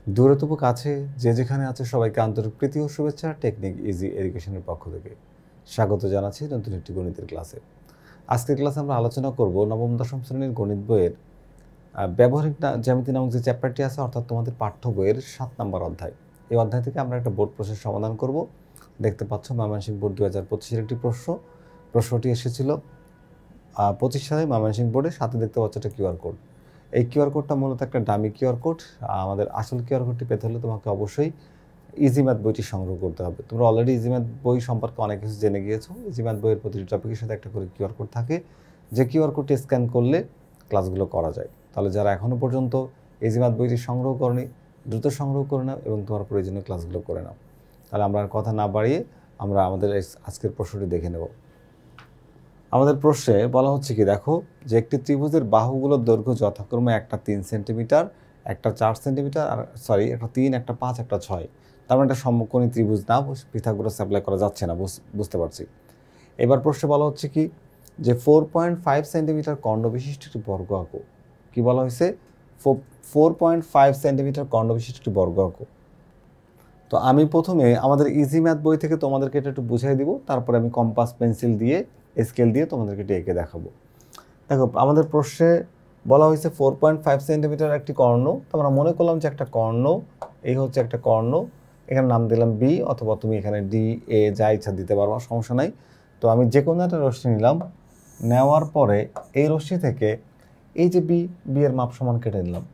দূরে তবু কাছে যে যেখানে আছে সবাইকে আন্তরিক প্রীতি ও শুভেচ্ছা টেকনিক ইজি এডুকেশনের পক্ষ থেকে স্বাগত জানাচ্ছি নতুন একটি গণিতের ক্লাসে। আজকের ক্লাসে আমরা আলোচনা করব নবম দশম শ্রেণীর গণিত বইয়ের ব্যবহারিক জ্যামিতি নামক যে চ্যাপ্টারটি আছে, অর্থাৎ তোমাদের পাঠ্য বইয়ের 7 নম্বর অধ্যায়। এই অধ্যায় থেকে আমরা একটা বোর্ড প্রশ্নের সমাধান করব। দেখতে পাচ্ছ ময়মনসিংহ বোর্ড 2025-এর একটি প্রশ্নটি এসেছিল 25 সালে ময়মনসিংহ বোর্ডে। সাথে দেখতে পাচ্ছ একটা কিউআর কোড। এই কিউআর কোডটা মূলত একটা ডামি কিউআর কোড। আমাদের আসল কিউআর কোডটি পেতে হলে তোমাকে অবশ্যই ইজি ম্যাথ বইটি সংগ্রহ করতে হবে। তোমরা অলরেডি ইজি ম্যাথ বই সম্পর্কে অনেক কিছু জেনে গিয়েছো। ইজি ম্যাথ বইয়ের প্রতিটি টপিকের সাথে একটা করে কিউআর কোড থাকে, যে কিউআর কোডটি স্ক্যান করলে ক্লাসগুলো করা যায়। তাহলে যারা এখনও পর্যন্ত ইজি ম্যাথ বইটি সংগ্রহ করনি, দ্রুত সংগ্রহ করে নাও এবং তোমার প্রয়োজনীয় ক্লাসগুলো করে নাও। তাহলে আমরা আর কথা না বাড়িয়ে আমরা আমাদের আজকের প্রশ্নটি দেখে নেব। আমাদের প্রশ্নে বলা হচ্ছে কি, দেখো যে একটি ত্রিভুজের বাহুগুলোর দৈর্ঘ্য যথাক্রমে একটা 3 সেন্টিমিটার, একটা 4 সেন্টিমিটার, আর একটা 3, একটা 5, একটা 6। তার মানে একটা সমকোণী ত্রিভুজ না, পিথাগোরাস অ্যাপ্লাই করা যাচ্ছে না, বুঝতে পারছি। এবার প্রশ্নে বলা হচ্ছে কি, যে 4.5 সেন্টিমিটার কর্ণ বিশিষ্ট একটি বর্গ আঁকো। কি বলা হয়েছে? 4.5 সেন্টিমিটার কর্ণ বিশিষ্ট একটি বর্গ আঁকো। তো আমি প্রথমে আমাদের ইজি ম্যাথ বই থেকে তোমাদেরকে এটা একটু বুঝাই দিব, তারপরে আমি কম্পাস পেন্সিল দিয়ে স্কেল দিয়ে তোমাদেরকে এটা এঁকে দেখাবো। দেখো আমাদের প্রশ্নে বলা হয়েছে 4.5 সেন্টিমিটার একটি কর্ণ। তো আমরা মনে করলাম যে একটা কর্ণ, এই হচ্ছে একটা কর্ণ, এখানে নাম দিলাম বি, অথবা তুমি এখানে ডি, এ যা ইচ্ছা দিতে পারো, সমস্যা নাই। তো আমি যে কোনো একটা রশ্মি নিলাম, নেওয়ার পরে এই রশ্মি থেকে এই যে বি এর মাপ সমান কেটে নিলাম।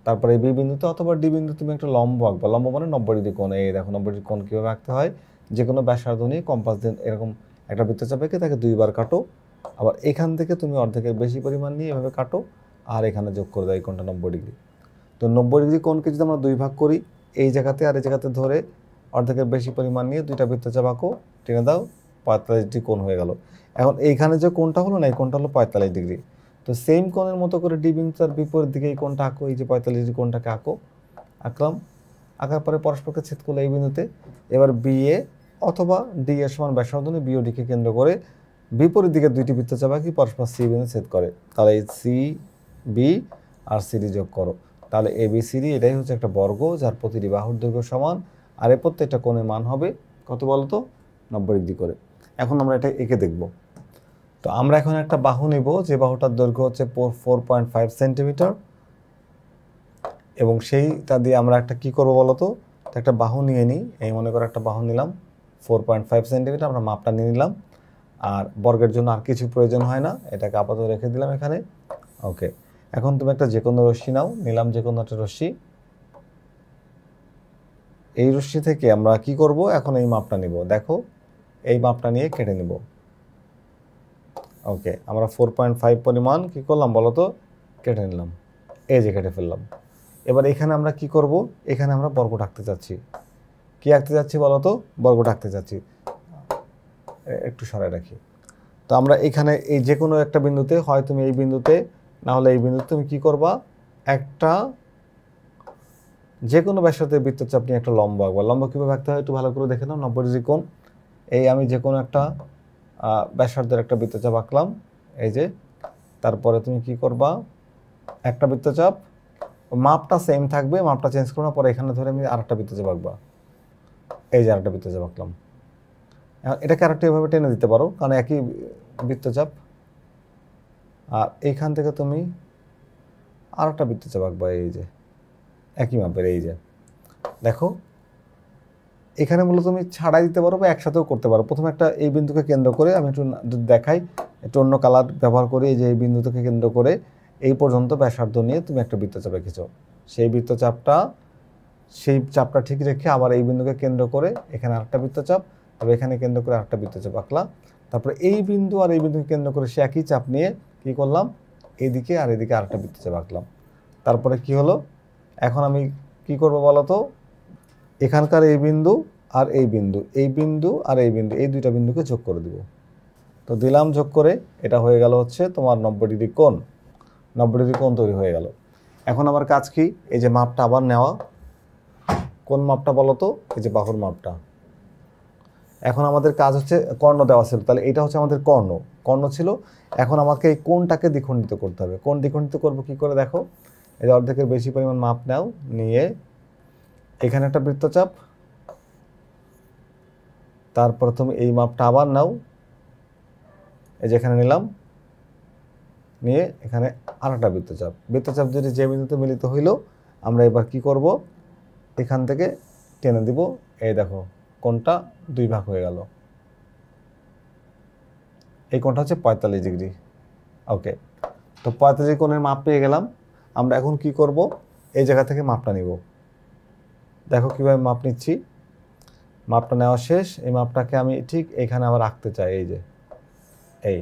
তারপরে এই বি বিন্দুতে অথবা ডি বিন্দু তুমি একটা লম্ব আঁকবা। লম্ব মানে 90 ডিগ্রি কোণ। এই দেখো 90 ডিগ্রি কোণ কীভাবে আঁকতে হয়, যে কোনো ব্যাসার্ধ নিয়ে কম্পাস দিয়ে এরকম একটা বৃত্তচাপ এঁকে তাকে 2বার কাটো। আবার এখান থেকে তুমি অর্ধেকের বেশি পরিমাণ নিয়ে এভাবে কাটো, আর এখানে যোগ করে দাও এই কোণটা 90 ডিগ্রি। তো 90 ডিগ্রি কোণকে যদি আমরা 2 ভাগ করি, এই জায়গাতে আর এই জায়গাতে ধরে অর্ধেকের বেশি পরিমাণ নিয়ে 2টা বৃত্তচাপ আঁকো, টেনে দাও, 45 ডিগ্রি কোণ হয়ে গেল। এখন এইখানে যে কোণটা হলো না, এই কোণটা হলো 45 ডিগ্রি। তো সেম কোণের মতো করে ডি বিন্দুটার বিপরীত দিকে এই কোণটা আঁকো, এই যে 45 ডিগ্রি কোণটাকে আঁকলাম। আঁকার পরে পরস্পরকে ছেদ করলো এই বিন্দুতে। এবার বি এ অথবা ডি এর সমান ব্যাসার্ধ নিয়ে বি ও ডিকে কেন্দ্র করে বিপরীত দিকে 2টি বৃত্তচাপ আঁকি, পরস্পর সি বিন্দু ছেদ করে। তাহলে এই সি বি আর সিডি যোগ করো। তাহলে এ বি সিডি এটাই হচ্ছে একটা বর্গ, যার প্রতিটি বাহুর দৈর্ঘ্য সমান, আর এর প্রত্যেকটা কোণের মান হবে কত বলো তো? 90 ডিগ্রি করে। এখন আমরা এটা এঁকে দেখব। তো আমরা এখন একটা বাহু নিব, যে বাহুটার দৈর্ঘ্য হচ্ছে 4.5 সেন্টিমিটার, এবং সেইটা দিয়ে আমরা একটা কি করব বলো তো? একটা বাহু নিয়ে নিই। এই মনে করো একটা বাহু নিলাম 4.5 সেন্টিমিটার, আমরা মাপটা নিয়ে নিলাম। আর বর্গের জন্য আর কিছু প্রয়োজন হয় না, এটাকে আপাতত রেখে দিলাম এখানে। ওকে, এখন তুমি একটা যে কোনো রশ্মি নাও। নিলাম যে কোনো একটা রশ্মি। এই রশ্মি থেকে আমরা কি করব, এখন এই মাপটা নিব। দেখো এই মাপটা নিয়ে কেটে নিব। ওকে, আমরা 4.5 পরিমাণ কি করলাম বলো তো? কেটে নিলাম। এই যে কেটে ফেললাম। এবার এখানে আমরা কি করব, এখানে আমরা বর্গ আঁকতে চাচ্ছি। কি আঁকতে যাচ্ছি বলো তো? বর্গ আঁকতে যাচ্ছি। একটু সরাই রাখি। তো আমরা এখানে এই যে কোনো একটা বিন্দুতে, হয় তুমি এই বিন্দুতে, না হলে এই বিন্দুতে তুমি কি করবা, একটা যে কোনো ব্যাসার্ধের বৃত্তচাপ নিয়ে একটা লম্ব আঁকবা। লম্ব কীভাবে আঁকতে হয় একটু ভালো করে দেখে নাও। 90 ডিগ্রি কোণ। এই আমি যে কোনো একটা ব্যাসার্ধের একটা বৃত্তচাপ আঁকলাম, এই যে। তারপরে তুমি কি করবা, একটা বৃত্তচাপ, মাপটা সেম থাকবে, মাপটা চেঞ্জ করো না। পরে এখানে ধরে আমি আরেকটা বৃত্তচাপ আঁকবা। এই যে আরেকটা বৃত্তচাপ আঁকলাম। এটাকে আরেকটা এভাবে টেনে দিতে পারো, কারণ একই বৃত্তচাপ। আর এইখান থেকে তুমি আরেকটা বৃত্তচাপ আঁকবা, এই যে একই মাপের। এই যে দেখো, এখানে মূলত তুমি ছাড়াই দিতে পারো বা একসাথেও করতে পারো। প্রথমে একটা এই বিন্দুকে কেন্দ্র করে আমি একটু দেখাই, একটু অন্য কালার ব্যবহার করি। এই যে এই বিন্দুকে কেন্দ্র করে এই পর্যন্ত ব্যাসার্ধ নিয়ে তুমি একটা বৃত্তচাপ এঁকেছো। সেই চাপটা ঠিক রেখে আবার এই বিন্দুকে কেন্দ্র করে এখানে আরেকটা বৃত্তচাপ, তবে এখানে কেন্দ্র করে আরেকটা বৃত্তচাপ আঁকলাম। তারপরে এই বিন্দু আর এই বিন্দুকে কেন্দ্র করে সে একই চাপ নিয়ে কি করলাম, এইদিকে আর এদিকে আরেকটা বৃত্তচাপ আঁকলাম। তারপরে কি হলো, এখন আমি কি করব বলো তো? এখানকার এই বিন্দু আর এই বিন্দু, এই বিন্দু আর এই বিন্দু, এই দুইটা বিন্দুকে যোগ করে দিব। তো দিলাম যোগ করে, এটা হয়ে গেল হচ্ছে তোমার 90 ডিগ্রি কোণ। 90 ডিগ্রি কোণ তৈরি হয়ে গেল। এখন আমার কাজ কি, এই যে মাপটা আবার নেওয়া। কোন মাপটা বলো তো? এই যে বাহুর মাপটা। এখন আমাদের কাজ হচ্ছে, কর্ণ দেওয়া ছিল, তাহলে এটা হচ্ছে আমাদের কর্ণ ছিল। এখন আমাকে এই কোণটাকে দ্বিখণ্ডিত করতে হবে। কোণ দ্বিখণ্ডিত করবো কি করে? দেখো, এই যে অর্ধেকের বেশি পরিমাণ মাপ নাও, নিয়ে এখানে একটা বৃত্তচাপ, তারপর তুমি এই মাপটা আবার নাও, এই যেখানে নিলাম, নিয়ে এখানে আরেকটা বৃত্তচাপ। বৃত্তচাপ যদি যে বিন্দুতে মিলিত হইল, আমরা এবার কি করব, এখান থেকে টেনে দিব। এই দেখো কোণটা 2 ভাগ হয়ে গেল। এই কোণটা হচ্ছে 45 ডিগ্রি। ওকে, তো 45 কোণের মাপ পেয়ে গেলাম। আমরা এখন কি করব, এই জায়গা থেকে মাপটা নিব। দেখো কিভাবে মাপ নিচ্ছি। মাপটা নেওয়া শেষ। এই মাপটাকে আমি ঠিক এখানে আবার রাখতে চাই। এই যে এই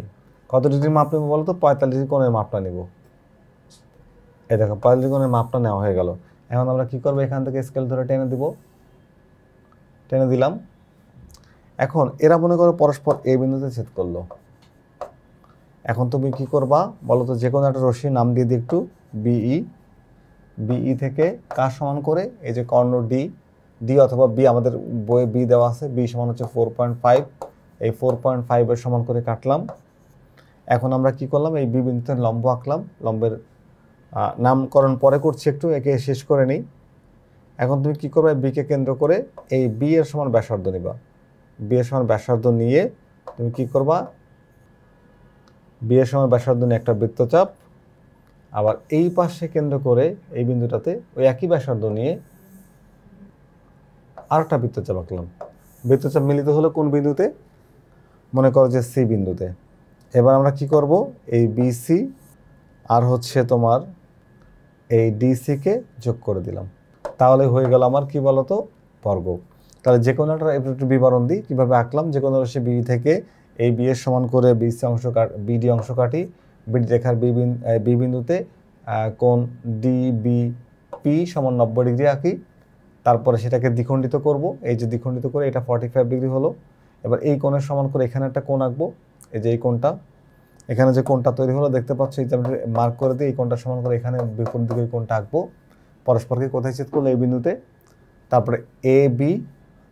কত ডিগ্রি মাপ নেব বলো তো? 45 ডিগ্রি কোণের মাপটা নিব। এই দেখো 45 ডিগ্রি কোণের মাপটা নেওয়া হয়ে গেল। এখন আমরা কি করব, এখান থেকে স্কেল ধরে টেনে দিব। টেনে দিলাম। এখন এরা মনে করো পরস্পর এই বিন্দুতে ছেদ করলো। এখন তুমি কি করবা বলো তো? যে কোনো একটা রশ্মির নাম দিয়ে দিই একটু, বিই। বিই থেকে কার সমান করে? এই যে কর্ণ ডি, ডি অথবা বি, আমাদের বইয়ে বি দেওয়া আছে। বি সমান হচ্ছে 4.5। এই 4.5 এর সমান করে কাটলাম। এখন আমরা কি করলাম, এই বি বিন্দুতে লম্ব আঁকলাম। লম্বের নামকরণ পরে করছি, একটু একে শেষ করে নিই। এখন তুমি কি করবে, বিকে কেন্দ্র করে এই বি এর সমান ব্যাসার্ধ নিবা। বি এর সমান ব্যাসার্ধ নিয়ে তুমি কি করবা, বি এর সমান ব্যাসার্ধ নিয়ে একটা বৃত্তচাপ, আবার এই পাশে কেন্দ্র করে এই বিন্দুটাতে ওই একই ব্যাসার্ধ নিয়ে আরেকটা বৃত্তচাপ আঁকলাম। বৃত্তচাপ মিলিত হলো কোন বিন্দুতে? মনে করো যে সি বিন্দুতে। এবার আমরা কি করব, এই বিসি আর হচ্ছে তোমার এই ডিসিকে যোগ করে দিলাম। তাহলে হয়ে গেল আমার কি বলতো, বর্গ। তাহলে যে কোনো একটু বিবরণ দিই কীভাবে আঁকলাম। যে কোনো রাশি বি থেকে এই বি এর সমান করে বিসি অংশ বিডি অংশ কাটি। বিডি রেখার বি বিন্দুতে কোণ ডিবিপি সমান 90 ডিগ্রি আঁকি। তারপরে সেটাকে দ্বিখণ্ডিত করব। এই যে দ্বিখণ্ডিত করে এটা 45 ডিগ্রি হলো। এবার এই কোণের সমান করে এখানে একটা কোণ আঁকবো। এই যে এই কোণটা, এখানে যে কোণটা তৈরি হলো দেখতে পাচ্ছ, এই যে আমি মার্ক করে দিই, এই কোণটা সমান করে এখানে বিপরীত দিকে কোণটা আঁকবো। পরস্পরকে কোথায় ছেদ করলো? এই বিন্দুতে। তারপরে এ বি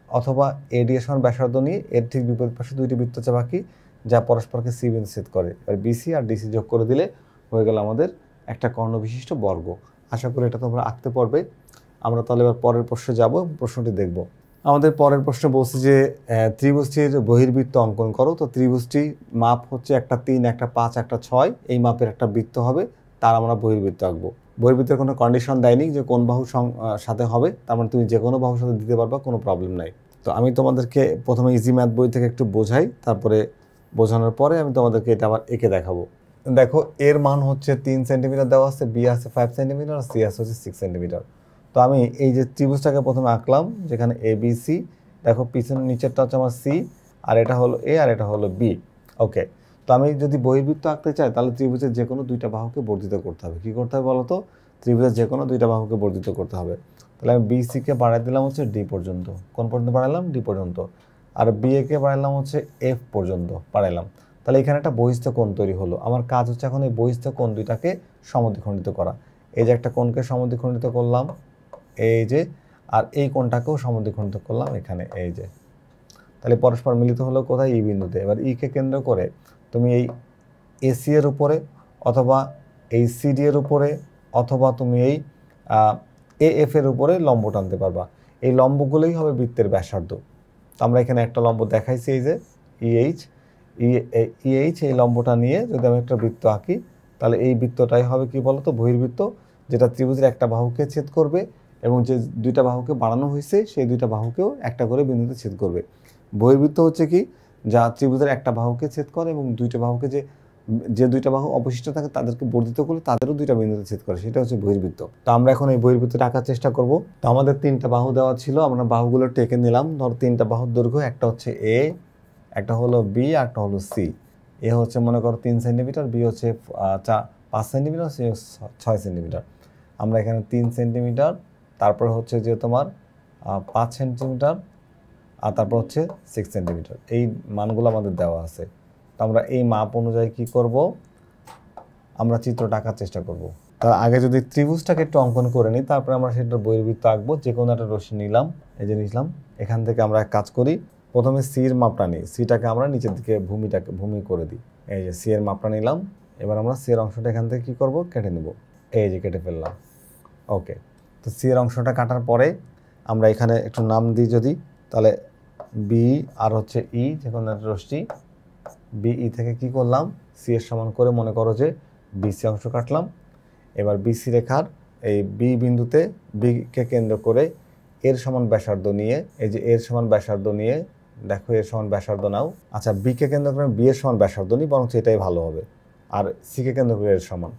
অথবা এডি এর সমান ব্যাসার্ধ নিয়ে এর ঠিক বিপরীত পাশে দুইটি বৃত্তচাপ আঁকি, যা পরস্পরকে সি বিন্দু ছেদ করে। এবার বিসি আর ডিসি যোগ করে দিলে হয়ে গেল আমাদের একটা কর্ণ বিশিষ্ট বর্গ। আশা করি এটা তোমরা আঁকতে পারবে। আমরা তাহলে এবার পরের প্রশ্নে যাব, প্রশ্নটি দেখব। আমাদের পরের প্রশ্নে বলছি যে ত্রিভুজটির বহির্বৃত্ত অঙ্কন করো। তো ত্রিভুজটি মাপ হচ্ছে একটা 3, একটা 5, একটা 6। এই মাপের একটা বৃত্ত হবে, তার আমরা বহির্বৃত্ত আঁকবো। বহির্বৃত্তের কোনো কন্ডিশন দেয়নি যে কোন বাহুর সাথে হবে, তার মানে তুমি যে কোনো বাহুর সাথে দিতে পারবা, কোনো প্রবলেম নাই। তো আমি তোমাদেরকে প্রথমে ইজি ম্যাথ বই থেকে একটু বোঝাই, তারপরে বোঝানোর পরে আমি তোমাদেরকে এটা আবার এঁকে দেখাবো। দেখো এর মান হচ্ছে 3 সেন্টিমিটার দেওয়া আছে, বি আছে 5 সেন্টিমিটার, আর সি আছে হচ্ছে 6 সেন্টিমিটার। তো আমি এই যে ত্রিভুজটাকে প্রথমে আঁকলাম, যেখানে এ বি সি। দেখো পিছনের নিচেরটা হচ্ছে আমার সি, আর এটা হলো এ, আর এটা হলো বি। ওকে, তো আমি যদি বহির্বৃত্ত আঁকতে চাই, তাহলে ত্রিভুজের যে কোনো দুইটা বাহুকে বর্ধিত করতে হবে। কী করতে হবে বলো তো? ত্রিভুজের যে কোনো দুইটা বাহুকে বর্ধিত করতে হবে। তাহলে আমি বি সিকে বাড়াই দিলাম হচ্ছে ডি পর্যন্ত। কোন পর্যন্ত বাড়াইলাম? ডি পর্যন্ত। আর বি একে বাড়াইলাম হচ্ছে এফ পর্যন্ত বাড়াইলাম। তাহলে এখানে একটা বহিস্থ কোণ তৈরি হলো। আমার কাজ হচ্ছে এখন এই বহিস্থ কোণ দুইটাকে সমদ্বিখণ্ডিত করা। এই যে একটা কোণকে সমদ্বিখণ্ডিত করলাম, এই যে, আর এই কোণটাকেও সমদ্বিখণ্ডিত করলাম এখানে, এই যে। তাহলে পরস্পর মিলিত হলো কোথায়? ই বিন্দুতে। এবার ইকে কেন্দ্র করে তুমি এই এসি এর উপরে, অথবা এই সিডি এর উপরে, অথবা তুমি এই এএফ এর উপরে লম্ব টানতে পারবা। এই লম্বগুলোই হবে বৃত্তের ব্যাসার্ধ। তো আমরা এখানে একটা লম্ব দেখাইছি, এই যে ইএইচ। ইএইচ এই লম্বটা নিয়ে যদি আমি একটা বৃত্ত আঁকি, তাহলে এই বৃত্তটাই হবে কি বলতো? বহির্বৃত্ত, যেটা ত্রিভুজের একটা বাহুকে ছেদ করবে, এবং যে দুইটা বাহুকে বাড়ানো হয়েছে সেই দুইটা বাহুকেও একটা করে বিন্দুতে ছেদ করবে। বহির্বৃত্ত হচ্ছে কি, যা ত্রিভুজের একটা বাহুকে ছেদ করে এবং দুইটা বাহুকে যে দুইটা বাহু অবশিষ্ট থাকে তাদেরকে বর্ধিত করলে তাদেরও দুইটা বিন্দুতে ছেদ করে, সেটা হচ্ছে বহির্বৃত্ত। তো আমরা এখন এই বহির্বৃত্তটা আঁকার চেষ্টা করব। তো আমাদের 3টা বাহু দেওয়া ছিল, আমরা বাহুগুলো টেকে নিলাম। ধর 3টা বাহুর দৈর্ঘ্য, একটা হচ্ছে এ, একটা হলো বি, আর একটা হলো সি। এ হচ্ছে মনে করো 3 সেন্টিমিটার, বি হচ্ছে 5 সেন্টিমিটার, সি 6 সেন্টিমিটার। আমরা এখানে 3 সেন্টিমিটার, তারপর হচ্ছে যে তোমার 5 সেন্টিমিটার, আর তারপর হচ্ছে 6 সেন্টিমিটার। এই মানগুলো আমাদের দেওয়া আছে। তো আমরা এই মাপ অনুযায়ী কি করব, আমরা চিত্রটা আঁকার চেষ্টা করব। তার আগে যদি ত্রিভুজটাকে একটু অঙ্কন করে নিই, তারপরে আমরা সেটার বহির্বৃত্ত আঁকবো। যে কোনো একটা রশ্মি নিলাম, এই যে নিলাম। এখান থেকে আমরা এক কাজ করি, প্রথমে সির মাপটা নিই। সিটাকে আমরা নিচের দিকে ভূমি করে দিই। এই যে সি এর মাপটা নিলাম। এবার আমরা সি এর অংশটা এখান থেকে কী করবো, কেটে নেব। এই যে কেটে ফেললাম। ওকে, তো সি এর অংশটা কাটার পরে আমরা এখানে একটু নাম দিই যদি, তাহলে বি আর হচ্ছে ই, যে কোনো একটা রশ্মি বিই থেকে কি করলাম, সি এর সমান করে মনে করো যে বিসি অংশ কাটলাম। এবার বিসি রেখার এই বি বিন্দুতে বিকে কেন্দ্র করে এর সমান ব্যাসার্ধ নিয়ে, এই যে এর সমান ব্যাসার্ধ নিয়ে, দেখো এর সমান ব্যাসার্ধ নাও। আচ্ছা, বিকে কেন্দ্র করে বি এর সমান ব্যাসার্ধ নিই, বরং এটাই ভালো হবে। আর সিকে কেন্দ্র করে এর সমান,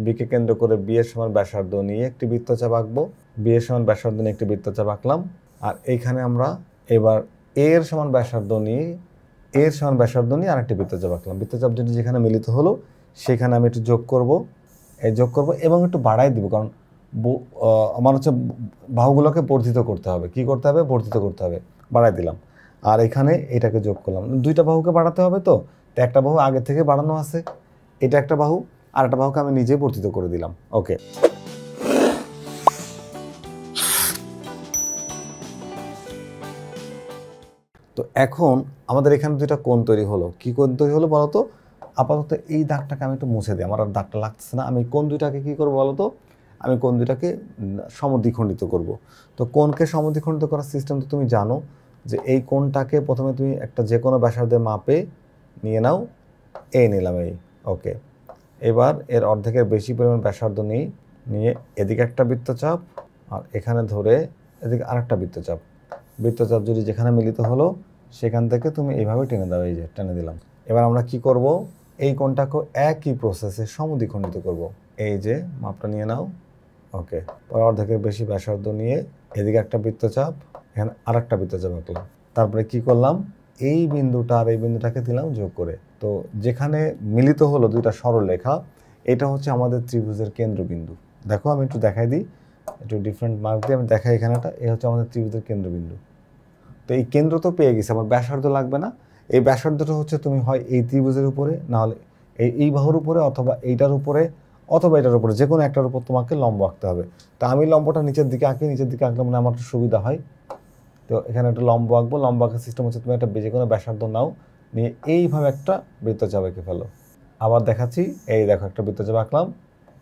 বিকে কেন্দ্র করে বি এর সমান ব্যাসার্ধ নিয়ে একটি বৃত্তচাপ আঁকবো। বি এর সমান ব্যাসার্ধ নিয়ে একটি বৃত্তচাপ আঁকলাম। আর এইখানে আমরা এবার এর সমান ব্যাসার্ধ নিয়ে আরেকটি বৃত্তচাপ আঁকলাম। বৃত্তচাপ দুটি যেখানে মিলিত হলো সেখানে আমি একটু যোগ করব এবং একটু বাড়াই দিব, কারণ আমার হচ্ছে বাহুগুলোকে বর্ধিত করতে হবে। কি করতে হবে? বর্ধিত করতে হবে। বাড়াই দিলাম। আর এখানে এটাকে যোগ করলাম। দুইটা বাহুকে বাড়াতে হবে, তো একটা বাহু আগে থেকে বাড়ানো আছে, এটা একটা বাহু, আর একটা বাহুকে আমি নিজে বর্ধিত করে দিলাম। ওকে, তো এখন আমাদের এখানে দুইটা কোণ তৈরি হলো। কি কোণ তৈরি হলো বলো তো? আপাতত এই দাগটাকে আমি একটু মুছে দিই, আমার আর দাগটা লাগতেছে না। আমি কোণ দুইটাকে কি করবো বলো তো? আমি কোণ দুইটাকে সমদ্বিখণ্ডিত করব। তো কোণকে সমদ্বিখণ্ডিত করার সিস্টেম তো তুমি জানো, যে এই কোণটাকে প্রথমে তুমি একটা যে কোনো ব্যাসার্ধের মাপে নিয়ে নাও। নিলাম এই। ওকে, এবার এর অর্ধেকের বেশি পরিমাণ ব্যাসার্ধ নিয়ে এদিকে একটা বৃত্তচাপ, আর এখানে ধরে এদিকে আরেকটা বৃত্তচাপ যদি যেখানে মিলিত হলো সেখান থেকে তুমি এইভাবে টেনে দাও। এই যে টেনে দিলাম। এবার আমরা কি করব? এই কোণটাকে একই প্রসেসে সমদ্বিখণ্ডিত করব। এই যে মাপটা নিয়ে নাও। ওকে, পরে অর্ধেকের বেশি ব্যাসার্ধ নিয়ে এদিকে একটা বৃত্তচাপ, এখানে আরেকটা বৃত্তচাপ আঁকলাম। তারপরে কি করলাম? এই বিন্দুটা আর এই বিন্দুটাকে দিলাম যোগ করে। তো যেখানে মিলিত হলো দুইটা সরলরেখা, এটা হচ্ছে আমাদের ত্রিভুজের কেন্দ্রবিন্দু। দেখো আমি একটু দেখাই দিই, একটু ডিফারেন্ট মার্ক দিয়ে আমি দেখাই। এখানেটা এই হচ্ছে আমাদের ত্রিভুজের কেন্দ্রবিন্দু। তো এই কেন্দ্র তো পেয়ে গেছে, আমার ব্যাসার্ধ লাগবে না। এই ব্যাসার্ধটা হচ্ছে তুমি হয় এই ত্রিভুজের উপরে, না হলে এই বাহুর উপরে, অথবা এইটার উপরে, অথবা এটার উপরে, যে কোনো একটার উপর তোমাকে লম্ব আঁকতে হবে। তো আমি লম্বটা নিচের দিকে আঁকি, নিচের দিকে আঁকলে মানে আমার একটু সুবিধা হয়। তো এখানে একটা লম্ব আঁকবো। লম্ব আঁকার সিস্টেম হচ্ছে তুমি একটা যে কোনো ব্যাসার্ধ নাও, নিয়ে এইভাবে একটা বৃত্তচাপ এঁকে ফেলো। আবার দেখাচ্ছি, এই দেখো একটা বৃত্তচাপ আঁকলাম।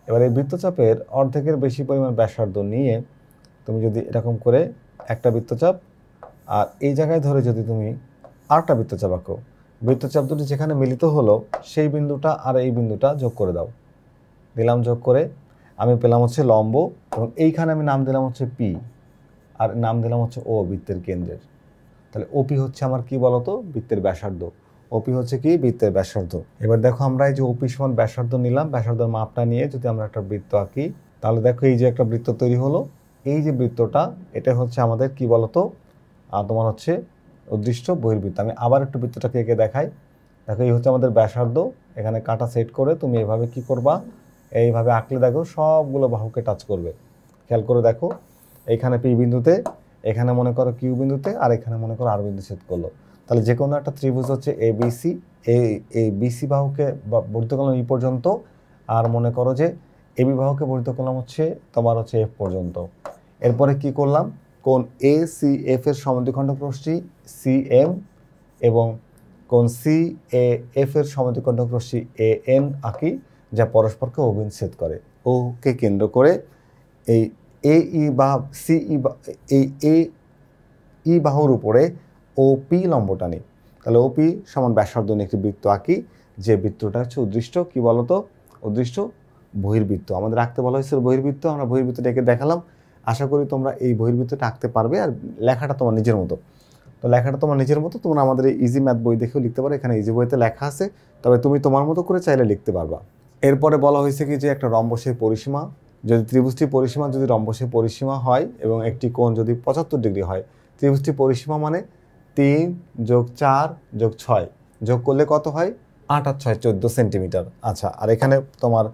এবার এই বৃত্তচাপের অর্ধেকের বেশি পরিমাণ ব্যাসার্ধ নিয়ে তুমি যদি এরকম করে একটা বৃত্তচাপ, আর এই জায়গায় ধরে যদি তুমি আরেকটা বৃত্তচাপ আঁকো, বৃত্তচাপ দুটি যেখানে মিলিত হলো সেই বিন্দুটা আর এই বিন্দুটা যোগ করে দাও। দিলাম যোগ করে, আমি পেলাম হচ্ছে লম্ব, এবং এইখানে আমি নাম দিলাম হচ্ছে পি, আর নাম দিলাম হচ্ছে ও, বৃত্তের কেন্দ্রের। তাহলে ওপি হচ্ছে আমার কি বলতো? বৃত্তের ব্যাসার্ধ। ওপি হচ্ছে কি? বৃত্তের ব্যাসার্ধ। এবার দেখো আমরা এই যে ওপি সমান ব্যাসার্ধ নিলাম, ব্যাসার্ধের মাপটা নিয়ে যদি আমরা একটা বৃত্ত আঁকি, তাহলে দেখো এই যে একটা বৃত্ত তৈরি হলো। এই যে বৃত্তটা, এটা হচ্ছে আমাদের কি বলতো? তোমার হচ্ছে উদ্দিষ্ট বহির্বৃত্ত। আমি আবার একটু বৃত্তটাকে এঁকে দেখাই। দেখো এই হচ্ছে আমাদের ব্যাসার্ধ। এখানে কাটা সেট করে তুমি এভাবে কি করবা? এইভাবে আঁকলে দেখো সবগুলো বাহুকে টাচ করবে। খেয়াল করে দেখো, এইখানে পি বিন্দুতে, এখানে মনে করো কিউ বিন্দুতে, আর এখানে মনে করো আর বিন্দু ছেদ করলো। তাহলে যে কোনো একটা ত্রিভুজ হচ্ছে এবিসি, এই বিসি বাহুকে বর্ধিত করলাম ই পর্যন্ত, আর মনে করো যে এবি বাহুকে বর্ধিত করলাম হচ্ছে তোমার হচ্ছে এফ পর্যন্ত। এরপরে কি করলাম? কোণ এ সি এফ এর সমদ্বিখণ্ডক রশ্মি সি এম, এবং কোণ সি এ এফ এর সমদ্বিখণ্ডক রশ্মি এ এন আঁকি, যা পরস্পরকে অভিচ্ছেদ করে। ওকে কেন্দ্র করে এই এই বা সিই, এই ই বাহুর উপরে ওপি লম্বটা নিই। তাহলে ওপি সমান ব্যাসার্ধ নিয়ে একটি বৃত্ত আঁকি, যে বৃত্তটা হচ্ছে উদ্দিষ্ট কি বলতো? উদ্দিষ্ট বহির্বৃত্ত। আমাদের আঁকতে বলা হয়েছিল বহির্বৃত্ত, আমরা বহির্বৃত্তটা এঁকে দেখালাম। আশা করি তোমরা এই বহির্বৃত্তটা আঁকতে পারবে, আর লেখাটা তোমার নিজের মতো। তো লেখাটা তোমার নিজের মতো, তোমরা আমাদের এই ইজি ম্যাথ বই দেখেও লিখতে পারো। এখানে ইজি বইতে লেখা আছে, তবে তুমি তোমার মতো করে চাইলে লিখতে পারবা। এরপরে বলা হয়েছে কি যে একটা রম্বসের পরিসীমা, যদি ত্রিভুজটি পরিসীমা যদি রম্বসের পরিসীমা হয় এবং একটি কোণ যদি 75 ডিগ্রি হয়, ত্রিভুজটি পরিসীমা মানে 3 + 4 + 6 যোগ করলে কত হয়? 8 আর 6 14 সেন্টিমিটার। আচ্ছা, আর এখানে তোমার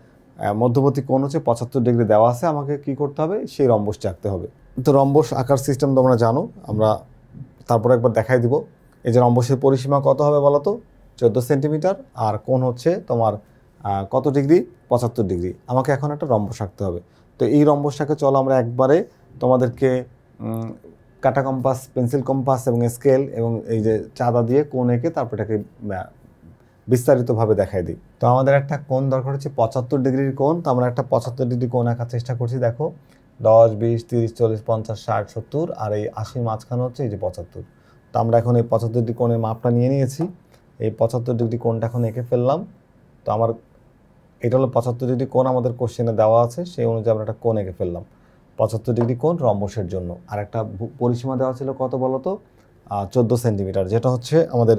মধ্যবর্তী কোণ হচ্ছে 75 ডিগ্রি দেওয়া আছে। আমাকে কি করতে হবে? সেই রম্বসটি আঁকতে হবে। তো রম্বস আঁকার সিস্টেম তোমরা জানো, আমরা তারপরে একবার দেখাই দিব। এই যে রম্বসের পরিসীমা কত হবে বলো তো? 14 সেন্টিমিটার, আর কোণ হচ্ছে তোমার কত ডিগ্রি? 75 ডিগ্রি। আমাকে এখন একটা রম্বস আঁকতে হবে। তো এই রম্বসটাকে চলো আমরা একবারে তোমাদেরকে কাটা কম্পাস, পেন্সিল কম্পাস এবং স্কেল এবং এই যে চাঁদা দিয়ে কোণ এঁকে তারপর এটাকে বিস্তারিতভাবে দেখাই দিই। তো আমাদের একটা কোণ দরকার হচ্ছে 75 ডিগ্রির কোণ। তো আমরা একটা 75 ডিগ্রি কোণ আঁকার চেষ্টা করছি। দেখো 10, 20, 30, 40, 50, 60, 70 আর এই 80 মাঝখানে হচ্ছে এই যে 75। তো আমরা এখন এই 75 ডিগ্রি কোণের মাপটা নিয়ে নিয়েছি। এই 75 ডিগ্রি কোণটা এখন এঁকে ফেললাম। তো আমার এটা হলো 75 ডিগ্রি কোণ আমাদের কোশ্চেনে দেওয়া আছে, সেই অনুযায়ী আমরা একটা কোণ এঁকে ফেললাম। 75 ডিগ্রি কোণ রম্বসের জন্য। আর একটা পরিসীমা দেওয়া ছিল কত বলতো, 14 সেন্টিমিটার, যেটা হচ্ছে আমাদের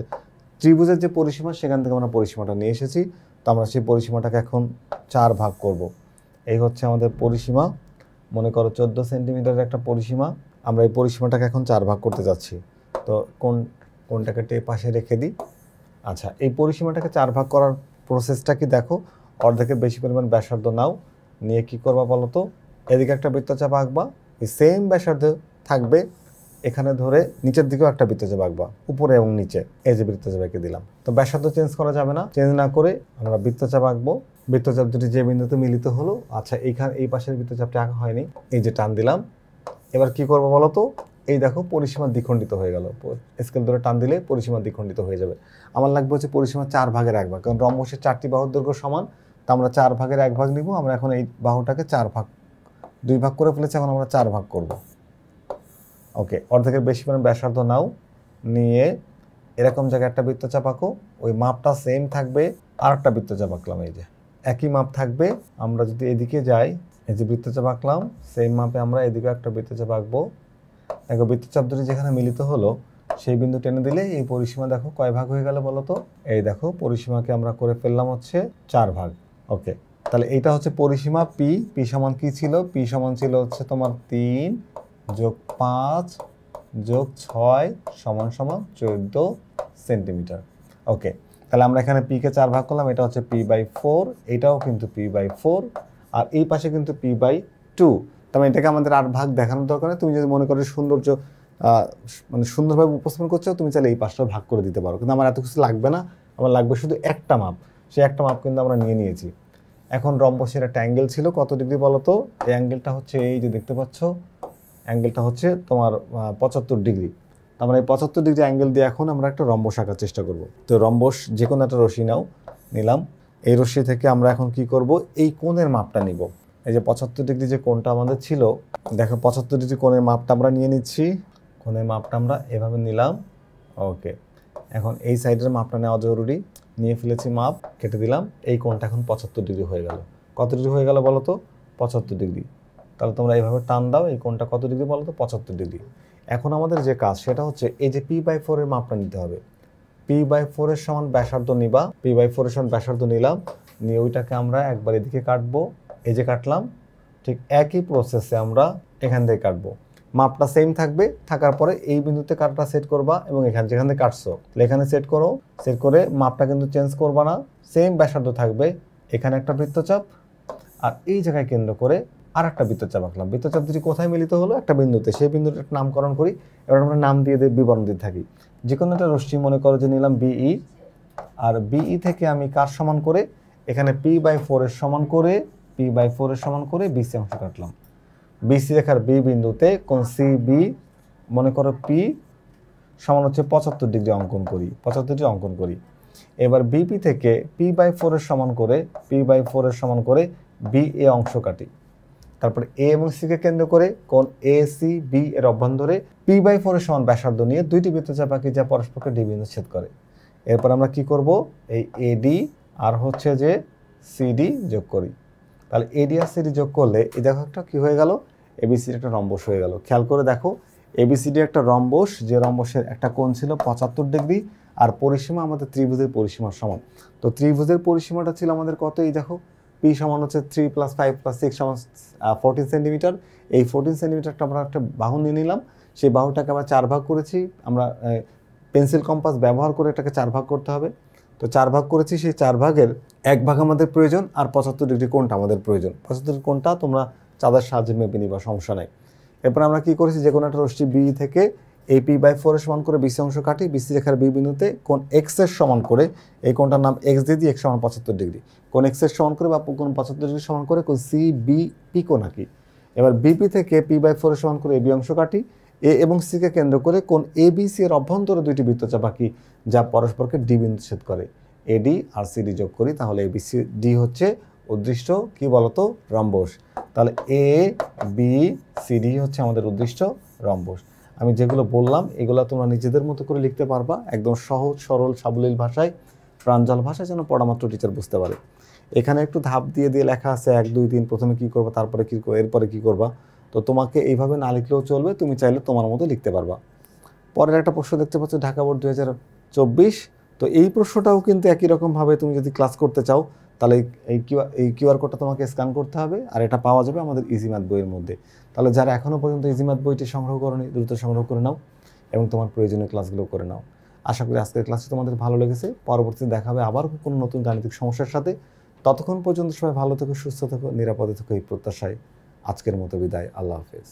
ত্রিভুজের যে পরিসীমা সেখান থেকে আমরা পরিসীমাটা নিয়ে এসেছি। তো আমরা সেই পরিসীমাটাকে এখন 4 ভাগ করব। এই হচ্ছে আমাদের পরিসীমা, মনে করো 14 সেন্টিমিটারের একটা পরিসীমা। আমরা এই পরিসীমাটাকে এখন 4 ভাগ করতে যাচ্ছি। তো কোনটাকে পাশে রেখে দিই। আচ্ছা, এই পরিসীমাটাকে 4 ভাগ করার প্রসেসটা কি দেখো, অর্ধেকের বেশি পরিমাণ ব্যাসার্ধ নাও, নিয়ে কি করবা বলো তো, এদিকে একটা বৃত্তচাপ আঁকবা, এই সেম ব্যাসার্ধ থাকবে এখানে ধরে নিচের দিকেও একটা বৃত্তচাপ আঁকবা, উপরে এবং নিচে, এই যে বৃত্তচাপ এঁকে দিলাম। তো ব্যাসার্ধ চেঞ্জ করা যাবে না, চেঞ্জ না করে আমরা বৃত্তচাপ আঁকবো। বৃত্তচাপ দুটি যে বিন্দুতে মিলিত হলো, আচ্ছা এইখানে এই পাশের বৃত্তচাপটা আঁকা হয়নি, এই যে টান দিলাম। এবার কি করবো বলো তো, এই দেখো পরিসীমা দ্বিখণ্ডিত হয়ে গেল, স্কেল ধরে টান দিলে পরিসীমা দ্বিখণ্ডিত হয়ে যাবে। আমার লাগবে হচ্ছে পরিসীমা 4 ভাগের 1 ভাগ, কারণ রম্বসের 4টি বাহুর দৈর্ঘ্য সমান, তা আমরা 4 ভাগের 1 ভাগ নিব। আমরা এখন এই বাহুটাকে 2 ভাগ করে ফেলেছি, এখন আমরা 4 ভাগ করব। ওকে, অর্ধেকের বেশি পরিমাণ ব্যাসার্ধ নাও, নিয়ে এরকম জায়গায় একটা বৃত্তচাপ আঁকো, ওই মাপটা সেম থাকবে। আর একটা বৃত্তচাপ আঁকলাম, এই যে একই মাপ থাকবে। আমরা যদি এদিকে যাই, এই যে বৃত্তচাপ আঁকলাম, সেম মাপে আমরা এদিকে একটা বৃত্তচাপ আঁকবো। দেখো বৃত্তচাপ দুটি যেখানে মিলিত হলো, সেই বিন্দু টেনে দিলে এই পরিসীমা দেখো কয় ভাগ হয়ে গেল বলো তো। এই দেখো পরিসীমাকে আমরা করে ফেললাম হচ্ছে 4 ভাগ। ওকে, তাহলে এইটা হচ্ছে পরিসীমা পি। পি সমান কি ছিল, পি সমান ছিল হচ্ছে তোমার 3 যোগ 5 যোগ 6 সমান 14 সেন্টিমিটার। ওকে, তাহলে আমরা এখানে পিকে 4 ভাগ করলাম, এটা হচ্ছে p/4, এটাও কিন্তু p/4, আর এই পাশে কিন্তু p/2। তবে এটাকে আমাদের আর ভাগ দেখানোর দরকার নেই। তুমি যদি মনে করো সৌন্দর্য মানে সুন্দরভাবে উপস্থাপন করছো, তুমি চাইলে এই পাশটা ভাগ করে দিতে পারো, কিন্তু আমার এত কিছু লাগবে না। আমার লাগবে শুধু একটা মাপ, সেই একটা মাপ কিন্তু আমরা নিয়ে নিয়েছি। এখন রম্বসের একটা অ্যাঙ্গেল ছিল কত ডিগ্রি বলো তো, এই অ্যাঙ্গেলটা হচ্ছে এই যে দেখতে পাচ্ছ, অ্যাঙ্গেলটা হচ্ছে তোমার 75 ডিগ্রি। আমরা এই 75 ডিগ্রি অ্যাঙ্গেল দিয়ে এখন আমরা একটা রম্বস আঁকার চেষ্টা করব। তো রম্বস যে কোনো একটা রশ্মি নিলাম। এই রশ্মি থেকে আমরা এখন কি করব, এই কোণের মাপটা নিব। এই যে 75 ডিগ্রি যে কোণটা আমাদের ছিল, দেখো 75 ডিগ্রি কোণের মাপটা আমরা নিয়ে নিচ্ছি। কোণের মাপটা আমরা এভাবে নিলাম। ওকে, এখন এই সাইডের মাপটা নেওয়া জরুরি, নিয়ে ফেলেছি মাপ, কেটে দিলাম। এই কোণটা এখন 75 ডিগ্রি হয়ে গেল। কত ডিগ্রি হয়ে গেল বলো তো, 75 ডিগ্রি। তাহলে তোমরা এইভাবে টান দাও, এই কোণটা কত ডিগ্রি বলো তো, 75 ডিগ্রি। এখন আমাদের যে কাজ সেটা হচ্ছে এই যে p/4 এর মাপটা নিতে হবে। p/4 এর সমান ব্যাসার্ধ নিবা, p/4 এর সমান ব্যাসার্ধ নিলাম, নিয়ে ওইটাকে আমরা একবার এদিকে কাটবো, এই যে কাটলাম। ঠিক একই প্রসেসে আমরা এখান থেকে কাটবো, মাপটা সেম থাকবে। থাকার পরে এই বিন্দুতে কাটটা সেট করবা এবং যেখান থেকে কাটছো এখানে সেট করো। সেট করে মাপটা কিন্তু চেঞ্জ করবা না, সেম ব্যাসার্ধ থাকবে। এখানে একটা বৃত্তচাপ, আর এই জায়গায় কেন্দ্র করে আর একটা বৃত্তচাপ আঁকলাম। বৃত্তচাপ দুটি কোথায় মিলিত হলো, একটা বিন্দুতে, সেই বিন্দুটার নামকরণ করি। এবার আমরা নাম দিয়ে বিবরণ দিতে থাকি। যে কোনো একটা রশ্মি মনে করো যে নিলাম বিই, আর বিই থেকে আমি কার সমান করে এখানে p/4 এর সমান করে বিসি অংশ কাটলাম। বিসি রেখার বি বিন্দুতে কোণ সিবি মনে করো পি সমান হচ্ছে 75 ডিগ্রি অঙ্কন করি। এবার বিপি থেকে p/4 এর সমান করে বি এ অংশ কাটি। তারপর এ এবং সি কে কেন্দ্র করে কোণ এ সি বি এর অভ্যন্তরে p/4 এর সমান ব্যাসার্ধ নিয়ে দুইটি বৃত্তচাপ আঁকি যা পরস্পরকে ডি বিন্দু ছেদ করে। এরপর আমরা কি করব, এই এডি আর হচ্ছে যে সিডি যোগ করি। তাহলে এডি আর সিডি যোগ করলে এই দেখো একটা কি হয়ে গেল, এবিসিডি একটা রম্বস হয়ে গেল। খেয়াল করে দেখো, এবিসিডি একটা রম্বস, যে রম্বসের একটা কোণ ছিল 75 ডিগ্রি, আর পরিসীমা আমাদের ত্রিভুজের পরিসীমার সমান। তো ত্রিভুজের পরিসীমাটা ছিল আমাদের কত, এই দেখো পি সমান হচ্ছে 3 + 5 + 6 সমান 14 সেন্টিমিটার। এই 14 সেন্টিমিটারটা আমরা একটা বাহু নিয়ে নিলাম, সেই বাহুটাকে আবার 4 ভাগ করেছি। আমরা পেন্সিল কম্পাস ব্যবহার করে এটাকে 4 ভাগ করতে হবে। তো 4 ভাগ করেছি, সেই 4 ভাগের 1 ভাগ আমাদের প্রয়োজন, আর 75 ডিগ্রি কোণটা আমাদের প্রয়োজন। 75 ডিগ্রি কোণটা তোমরা চাঁদার সাহায্যে মেপে নিবা, সমস্যা নাই। এরপর আমরা কি করেছি, যে কোনো একটা রশ্মি বি থেকে এই p/4 এর সমান করে বিসি অংশ কাটি। বিসি রেখার বি বিন্দুতে কোণ এক্স এর সমান করে, এই কোণটার নাম এক্স দিয়ে দিই, এক্স সমান 75 ডিগ্রি। কোণ এক্স এর সমান করে বা কোণ 75 ডিগ্রি সমান করে কোণ সি বি পি কোণ আঁকি। এবার বিপি থেকে p/4 এর সমান করে এবি অংশ কাটি। এ এবং সি কে কেন্দ্র করে কোণ এ বি সি এর অভ্যন্তরে দুইটি বৃত্তচাপ আঁকি যা পরস্পরকে ডি বিন্দু ছেদ করে। এডি আর সিডি যোগ করি, তাহলে এবিসি ডি হচ্ছে উদ্দিষ্ট কি বলতো, রম্বস। তাহলে এ বি সি ডি হচ্ছে আমাদের উদ্দিষ্ট রম্বস। আমি যেগুলো বললাম এগুলো তোমরা নিজেদের মতো করে লিখতে পারবা, একদম সহজ সরল সাবলীল ভাষায়, প্রাঞ্জল ভাষায়, যেন পড়ামাত্র টিচার বুঝতে পারে। এখানে একটু ধাপ দিয়ে দিয়ে লেখা আছে 1 2 3, প্রথমে কী করবা, তারপরে কী করবা, এরপরে কী করবা। তো তোমাকে এইভাবে না লিখলেও চলবে, তুমি চাইলে তোমার মতো লিখতে পারবা। পরের একটা প্রশ্ন দেখতে পাচ্ছ, ঢাকা বোর্ড 2024। তো এই প্রশ্নটাও কিন্তু একই রকমভাবে তুমি যদি ক্লাস করতে চাও তাহলে এই কিউআর কোডটা তোমাকে স্ক্যান করতে হবে, আর এটা পাওয়া যাবে আমাদের ইজি ম্যাথ বইয়ের মধ্যে। তাহলে যারা এখনও পর্যন্ত ইজি ম্যাথ বইটি সংগ্রহ করোনি, দ্রুত সংগ্রহ করে নাও এবং তোমার প্রয়োজনীয় ক্লাসগুলো করে নাও। আশা করি আজকের ক্লাসটি তোমাদের ভালো লেগেছে। পরবর্তীতে দেখা হবে আবার কোনো নতুন গাণিতিক সমস্যার সাথে। ততক্ষণ পর্যন্ত সবাই ভালো থেকো, সুস্থ থেকো, নিরাপদে থেকো, এই প্রত্যাশায় আজকের মতো বিদায়। আল্লাহ হাফেজ।